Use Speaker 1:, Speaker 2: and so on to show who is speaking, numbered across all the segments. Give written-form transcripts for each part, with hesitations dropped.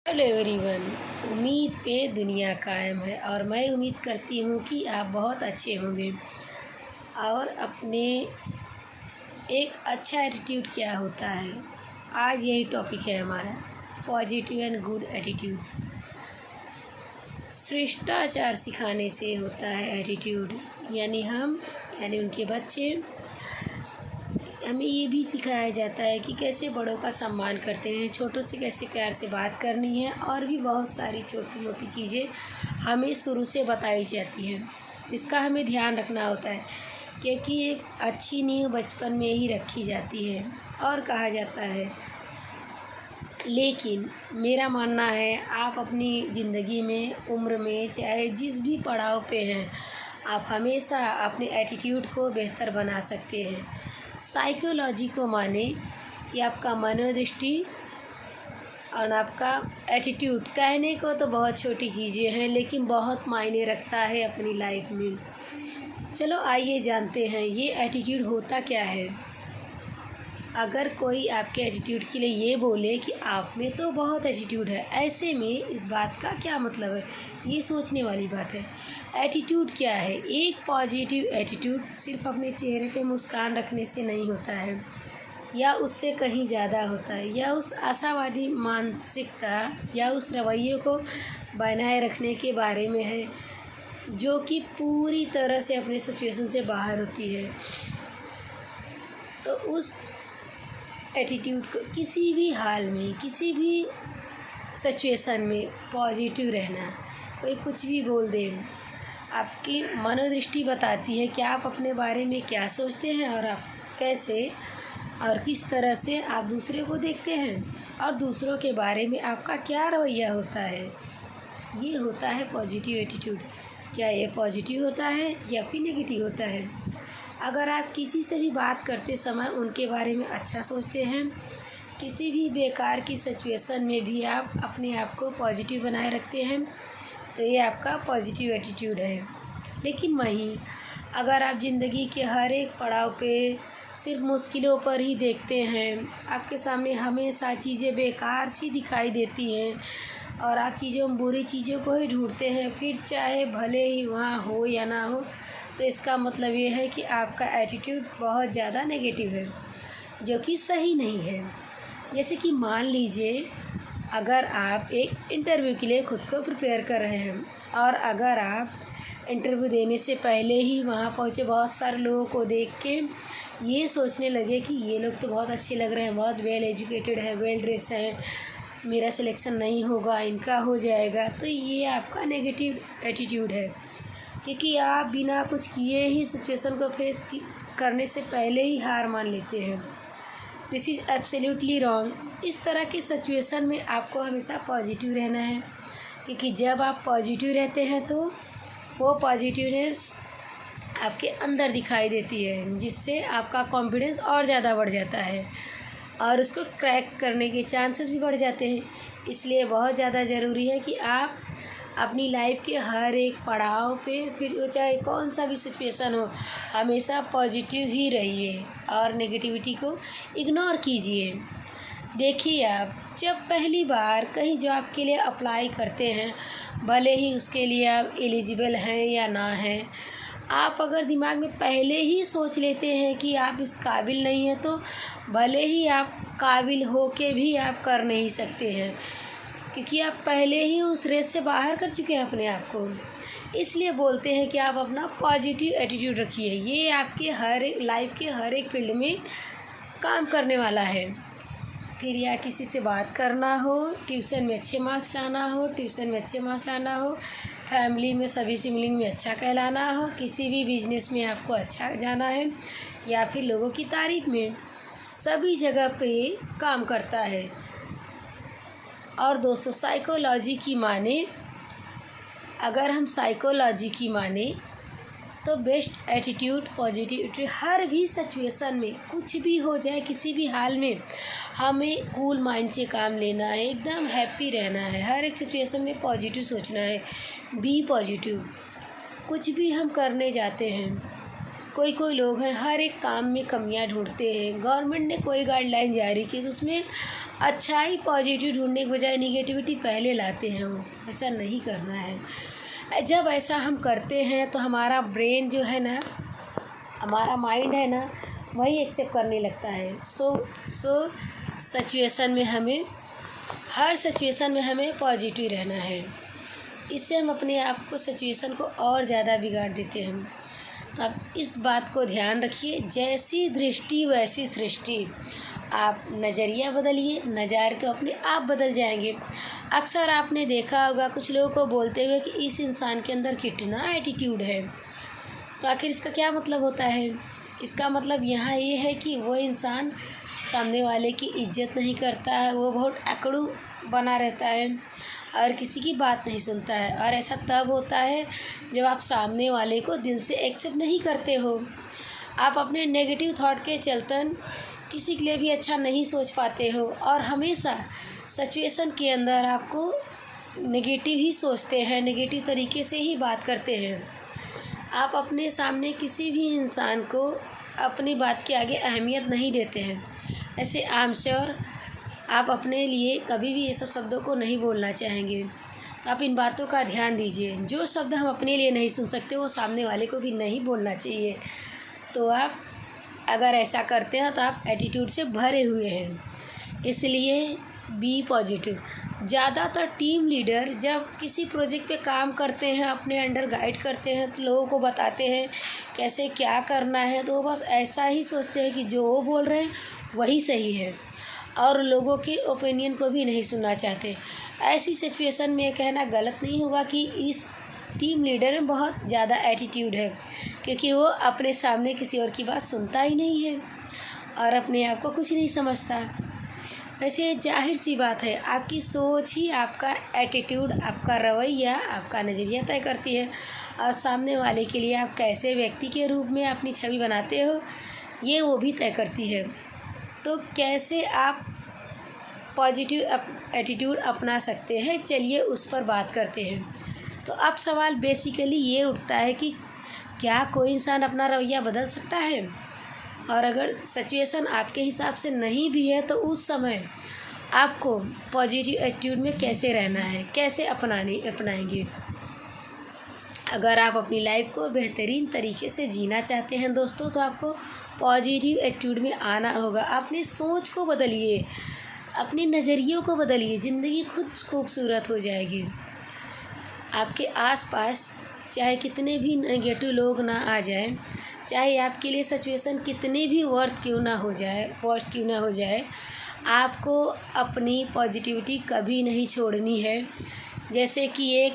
Speaker 1: Hello everyone. उम्मीद पे दुनिया कायम है और मैं उम्मीद करती हूँ कि आप बहुत अच्छे होंगे। और अपने एक अच्छा एटीट्यूड क्या होता है, आज यही टॉपिक है हमारा, पॉजिटिव एंड गुड एटीट्यूड। शिष्टाचार सिखाने से होता है एटीट्यूड, यानी उनके बच्चे, हमें ये भी सिखाया जाता है कि कैसे बड़ों का सम्मान करते हैं, छोटों से कैसे प्यार से बात करनी है, और भी बहुत सारी छोटी मोटी चीज़ें हमें शुरू से बताई जाती हैं। इसका हमें ध्यान रखना होता है क्योंकि एक अच्छी नींव बचपन में ही रखी जाती है। और कहा जाता है, लेकिन मेरा मानना है आप अपनी ज़िंदगी में, उम्र में, चाहे जिस भी पड़ाव पे हैं, आप हमेशा अपने एटीट्यूड को बेहतर बना सकते हैं। साइकोलॉजी को माने कि आपका मनोदृष्टि और आपका एटीट्यूड, कहने को तो बहुत छोटी चीज़ें हैं लेकिन बहुत मायने रखता है अपनी लाइफ में। चलो आइए जानते हैं ये एटीट्यूड होता क्या है। अगर कोई आपके एटीट्यूड के लिए ये बोले कि आप में तो बहुत एटीट्यूड है, ऐसे में इस बात का क्या मतलब है, ये सोचने वाली बात है। एटीट्यूड क्या है? एक पॉजिटिव एटीट्यूड सिर्फ अपने चेहरे पे मुस्कान रखने से नहीं होता है, या उससे कहीं ज़्यादा होता है, या उस आशावादी मानसिकता या उस रवैये को बनाए रखने के बारे में है जो कि पूरी तरह से अपने सिचुएशन से बाहर होती है। तो उस एटीट्यूड को किसी भी हाल में, किसी भी सिचुएशन में पॉजिटिव रहना, कोई कुछ भी बोल दे, आपकी मनोदृष्टि बताती है कि आप अपने बारे में क्या सोचते हैं और आप कैसे और किस तरह से आप दूसरे को देखते हैं और दूसरों के बारे में आपका क्या रवैया होता है। ये होता है पॉजिटिव एटीट्यूड। क्या ये पॉजिटिव होता है या फिर नेगेटिव होता है? अगर आप किसी से भी बात करते समय उनके बारे में अच्छा सोचते हैं, किसी भी बेकार की सिचुएशन में भी आप अपने आप को पॉजिटिव बनाए रखते हैं, तो ये आपका पॉजिटिव एटीट्यूड है। लेकिन वहीं अगर आप ज़िंदगी के हर एक पड़ाव पे सिर्फ मुश्किलों पर ही देखते हैं, आपके सामने हमेशा चीज़ें बेकार सी दिखाई देती हैं और आप चीज़ों में बुरी चीज़ों को ही ढूंढते हैं, फिर चाहे भले ही वहाँ हो या ना हो, तो इसका मतलब ये है कि आपका एटीट्यूड बहुत ज़्यादा नेगेटिव है, जो कि सही नहीं है। जैसे कि मान लीजिए, अगर आप एक इंटरव्यू के लिए ख़ुद को प्रिपेयर कर रहे हैं और अगर आप इंटरव्यू देने से पहले ही वहाँ पहुँचे बहुत सारे लोगों को देख के ये सोचने लगे कि ये लोग तो बहुत अच्छे लग रहे हैं, बहुत वेल एजुकेटेड है, वेल ड्रेस हैं, मेरा सिलेक्शन नहीं होगा, इनका हो जाएगा, तो ये आपका नेगेटिव एटीट्यूड है, क्योंकि आप बिना कुछ किए ही सिचुएशन को फेस करने से पहले ही हार मान लेते हैं। This is absolutely wrong. इस तरह की सिचुएशन में आपको हमेशा पॉजिटिव रहना है, क्योंकि जब आप पॉजिटिव रहते हैं तो वो पॉजिटिवनेस आपके अंदर दिखाई देती है, जिससे आपका कॉन्फिडेंस और ज़्यादा बढ़ जाता है और उसको क्रैक करने के चांसेस भी बढ़ जाते हैं। इसलिए बहुत ज़्यादा ज़रूरी है कि आप अपनी लाइफ के हर एक पड़ाव पे, फिर वो चाहे कौन सा भी सिचुएशन हो, हमेशा पॉजिटिव ही रहिए और नेगेटिविटी को इग्नोर कीजिए। देखिए, आप जब पहली बार कहीं जॉब के लिए अप्लाई करते हैं, भले ही उसके लिए आप एलिजिबल हैं या ना हैं, आप अगर दिमाग में पहले ही सोच लेते हैं कि आप इस काबिल नहीं हैं, तो भले ही आप काबिल हो के भी आप कर नहीं सकते हैं, क्योंकि आप पहले ही उस रेस से बाहर कर चुके हैं अपने आप को। इसलिए बोलते हैं कि आप अपना पॉजिटिव एटीट्यूड रखिए, ये आपके हर एक लाइफ के हर एक फील्ड में काम करने वाला है। फिर या किसी से बात करना हो, ट्यूशन में अच्छे मार्क्स लाना हो, फैमिली में सभी सिबलिंग में अच्छा कहलाना हो, किसी भी बिजनेस में आपको अच्छा जाना है, या फिर लोगों की तारीफ में, सभी जगह पे काम करता है। और दोस्तों, अगर हम साइकोलॉजी की माने तो बेस्ट एटीट्यूड, पॉजिटिविटी, हर भी सिचुएशन में कुछ भी हो जाए, किसी भी हाल में हमें कूल माइंड से काम लेना है, एकदम हैप्पी रहना है, हर एक सिचुएशन में पॉजिटिव सोचना है, बी पॉजिटिव। कुछ भी हम करने जाते हैं, कोई कोई लोग हैं हर एक काम में कमियां ढूंढते हैं। गवर्नमेंट ने कोई गाइडलाइन जारी की तो उसमें अच्छाई पॉजिटिव ढूंढने के बजाय निगेटिविटी पहले लाते हैं। वो ऐसा नहीं करना है। जब ऐसा हम करते हैं तो हमारा ब्रेन जो है ना, हमारा माइंड है ना, वही एक्सेप्ट करने लगता है। सो सिचुएशन में हमें, हर सिचुएशन में हमें पॉजिटिव रहना है। इससे हम अपने आप को, सिचुएशन को और ज़्यादा बिगाड़ देते हैं। तो आप इस बात को ध्यान रखिए, जैसी दृष्टि वैसी सृष्टि। आप नज़रिया बदलिए, नज़ारे तो अपने आप बदल जाएंगे। अक्सर आपने देखा होगा कुछ लोगों को बोलते हुए कि इस इंसान के अंदर कितना एटीट्यूड है। तो आखिर इसका क्या मतलब होता है? इसका मतलब यहाँ ये है कि वो इंसान सामने वाले की इज्जत नहीं करता है, वो बहुत अकड़ू बना रहता है और किसी की बात नहीं सुनता है। और ऐसा तब होता है जब आप सामने वाले को दिल से एक्सेप्ट नहीं करते हो। आप अपने नेगेटिव थॉट के चलतन किसी के लिए भी अच्छा नहीं सोच पाते हो और हमेशा सिचुएशन के अंदर आपको नेगेटिव ही सोचते हैं, नेगेटिव तरीके से ही बात करते हैं। आप अपने सामने किसी भी इंसान को अपनी बात के आगे अहमियत नहीं देते हैं। ऐसे आई एम श्योर आप अपने लिए कभी भी ये सब शब्दों को नहीं बोलना चाहेंगे। तो आप इन बातों का ध्यान दीजिए। जो शब्द हम अपने लिए नहीं सुन सकते वो सामने वाले को भी नहीं बोलना चाहिए। तो आप अगर ऐसा करते हैं तो आप एटीट्यूड से भरे हुए हैं। इसलिए बी पॉजिटिव। ज़्यादातर टीम लीडर जब किसी प्रोजेक्ट पे काम करते हैं, अपने अंडर गाइड करते हैं, तो लोगों को बताते हैं कैसे क्या करना है, तो वो बस ऐसा ही सोचते हैं कि जो वो बोल रहे हैं वही सही है और लोगों के ओपिनियन को भी नहीं सुनना चाहते। ऐसी सिचुएशन में कहना गलत नहीं होगा कि इस टीम लीडर में बहुत ज़्यादा एटीट्यूड है, क्योंकि वो अपने सामने किसी और की बात सुनता ही नहीं है और अपने आप को कुछ नहीं समझता। वैसे जाहिर सी बात है, आपकी सोच ही आपका एटीट्यूड, आपका रवैया, आपका नज़रिया तय करती है और सामने वाले के लिए आप कैसे व्यक्ति के रूप में अपनी छवि बनाते हो ये वो भी तय करती है। तो कैसे आप पॉजिटिव एटीट्यूड अपना सकते हैं, चलिए उस पर बात करते हैं। तो अब सवाल बेसिकली ये उठता है कि क्या कोई इंसान अपना रवैया बदल सकता है? और अगर सिचुएशन आपके हिसाब से नहीं भी है तो उस समय आपको पॉजिटिव एटीट्यूड में कैसे रहना है, कैसे अपनाएंगे? अगर आप अपनी लाइफ को बेहतरीन तरीके से जीना चाहते हैं दोस्तों, तो आपको पॉजिटिव एटीट्यूड में आना होगा। अपनी सोच को बदलिए, अपने नज़रियों को बदलिए, ज़िंदगी खुद खूबसूरत हो जाएगी। आपके आसपास चाहे कितने भी नेगेटिव लोग ना आ जाएं, चाहे आपके लिए सिचुएशन कितनी भी वर्स्ट क्यों ना हो जाए, आपको अपनी पॉजिटिविटी कभी नहीं छोड़नी है। जैसे कि एक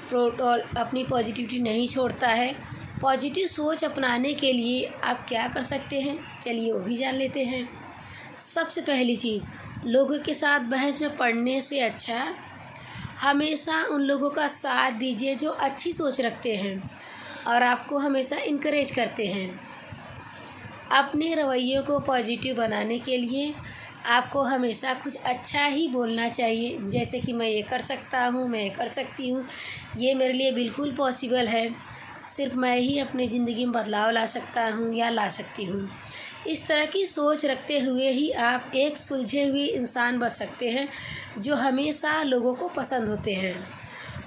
Speaker 1: प्रोटोल अपनी पॉजिटिविटी नहीं छोड़ता है। पॉजिटिव सोच अपनाने के लिए आप क्या कर सकते हैं, चलिए वो भी जान लेते हैं। सबसे पहली चीज़, लोगों के साथ बहस में पड़ने से अच्छा हमेशा उन लोगों का साथ दीजिए जो अच्छी सोच रखते हैं और आपको हमेशा इनकरेज करते हैं। अपने रवैये को पॉजिटिव बनाने के लिए आपको हमेशा कुछ अच्छा ही बोलना चाहिए, जैसे कि मैं ये कर सकता हूँ, मैं ये कर सकती हूँ, ये मेरे लिए बिल्कुल पॉसिबल है, सिर्फ मैं ही अपनी ज़िंदगी में बदलाव ला सकता हूँ या ला सकती हूँ। इस तरह की सोच रखते हुए ही आप एक सुलझे हुए इंसान बन सकते हैं जो हमेशा लोगों को पसंद होते हैं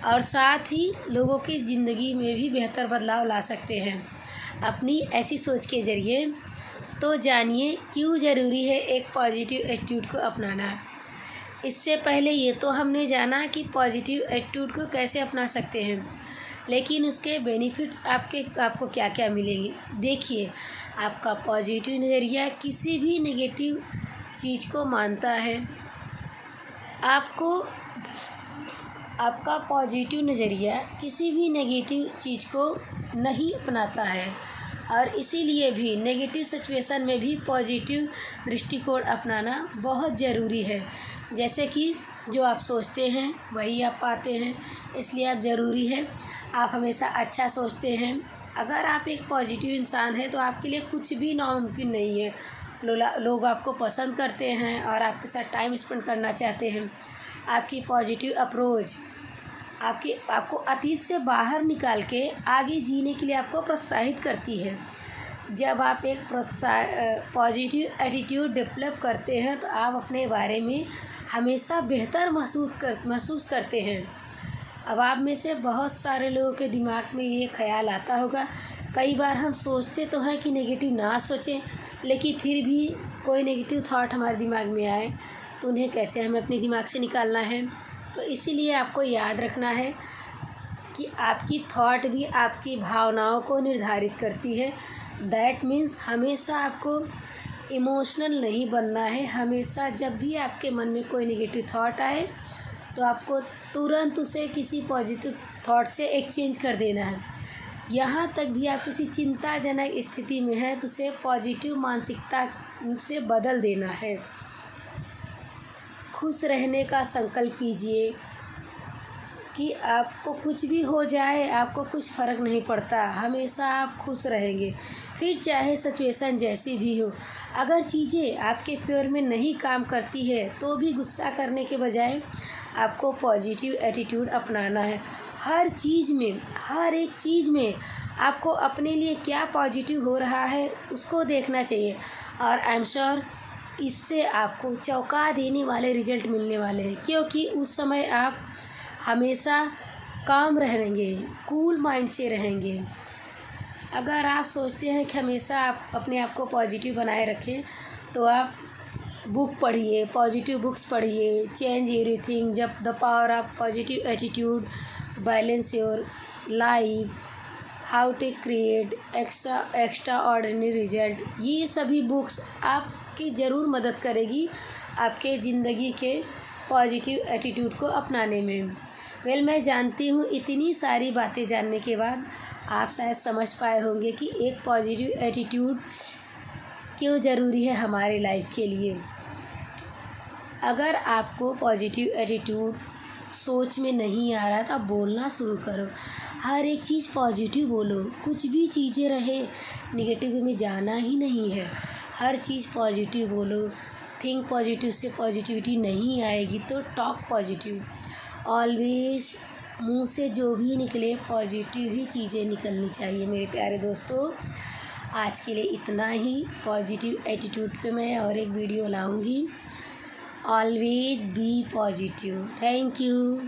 Speaker 1: और साथ ही लोगों की ज़िंदगी में भी बेहतर बदलाव ला सकते हैं अपनी ऐसी सोच के ज़रिए। तो जानिए क्यों ज़रूरी है एक पॉजिटिव एटीट्यूड को अपनाना। इससे पहले ये तो हमने जाना कि पॉजिटिव एटीट्यूड को कैसे अपना सकते हैं, लेकिन उसके बेनिफिट्स आपको क्या क्या मिलेंगे। देखिए, आपका पॉजिटिव नज़रिया किसी भी नेगेटिव चीज़ को मानता है। आपका पॉजिटिव नज़रिया किसी भी नेगेटिव चीज़ को नहीं अपनाता है और इसीलिए भी नेगेटिव सिचुएशन में भी पॉजिटिव दृष्टिकोण अपनाना बहुत ज़रूरी है। जैसे कि जो आप सोचते हैं वही आप पाते हैं, इसलिए आप ज़रूरी है आप हमेशा अच्छा सोचते हैं। अगर आप एक पॉजिटिव इंसान हैं तो आपके लिए कुछ भी नामुमकिन नहीं है। लोग आपको पसंद करते हैं और आपके साथ टाइम स्पेंड करना चाहते हैं। आपकी पॉजिटिव अप्रोच आपको अतीत से बाहर निकाल के आगे जीने के लिए आपको प्रोत्साहित करती है। जब आप एक पॉजिटिव एटीट्यूड डेवलप करते हैं तो आप अपने बारे में हमेशा बेहतर महसूस करते हैं। अब आप में से बहुत सारे लोगों के दिमाग में ये ख़्याल आता होगा, कई बार हम सोचते तो हैं कि नेगेटिव ना सोचें, लेकिन फिर भी कोई नेगेटिव थॉट हमारे दिमाग में आए तो उन्हें कैसे हमें अपने दिमाग से निकालना है। तो इसीलिए आपको याद रखना है कि आपकी थॉट भी आपकी भावनाओं को निर्धारित करती है। दैट मीन्स हमेशा आपको इमोशनल नहीं बनना है। हमेशा जब भी आपके मन में कोई नेगेटिव थॉट आए तो आपको तुरंत उसे किसी पॉजिटिव थॉट से एक्सचेंज कर देना है। यहाँ तक भी आप किसी चिंताजनक स्थिति में हैं तो उसे पॉजिटिव मानसिकता से बदल देना है। खुश रहने का संकल्प कीजिए कि आपको कुछ भी हो जाए, आपको कुछ फ़र्क नहीं पड़ता, हमेशा आप खुश रहेंगे, फिर चाहे सिचुएशन जैसी भी हो। अगर चीज़ें आपके फेवर में नहीं काम करती है तो भी गुस्सा करने के बजाय आपको पॉजिटिव एटीट्यूड अपनाना है। हर चीज़ में, हर एक चीज़ में आपको अपने लिए क्या पॉजिटिव हो रहा है उसको देखना चाहिए, और आई एम श्योर इससे आपको चौंका देने वाले रिजल्ट मिलने वाले हैं, क्योंकि उस समय आप हमेशा काम रहेंगे, कूल माइंड से रहेंगे। अगर आप सोचते हैं कि हमेशा आप अपने आप को पॉजिटिव बनाए रखें तो आप बुक पढ़िए, पॉजिटिव बुक्स पढ़िए, चेंज एवरीथिंग, जब the power of positive attitude, balance your life, how to create extraordinary result. ये सभी बुक्स आपकी ज़रूर मदद करेगी आपके ज़िंदगी के पॉजिटिव एटीट्यूड को अपनाने में। मैं जानती हूँ इतनी सारी बातें जानने के बाद आप शायद समझ पाए होंगे कि एक पॉजिटिव एटीट्यूड क्यों ज़रूरी है हमारे लाइफ के लिए। अगर आपको पॉजिटिव एटीट्यूड सोच में नहीं आ रहा तो आप बोलना शुरू करो। हर एक चीज़ पॉजिटिव बोलो, कुछ भी चीज़ें रहे निगेटिव में जाना ही नहीं है। हर चीज़ पॉजिटिव बोलो, थिंक पॉजिटिव से पॉजिटिविटी नहीं आएगी तो टॉक पॉजिटिव। ऑलवेज मुंह से जो भी निकले पॉजिटिव ही चीज़ें निकलनी चाहिए। मेरे प्यारे दोस्तों, आज के लिए इतना ही। पॉजिटिव एटीट्यूड पे मैं और एक वीडियो लाऊंगी। Always be positive. Thank you.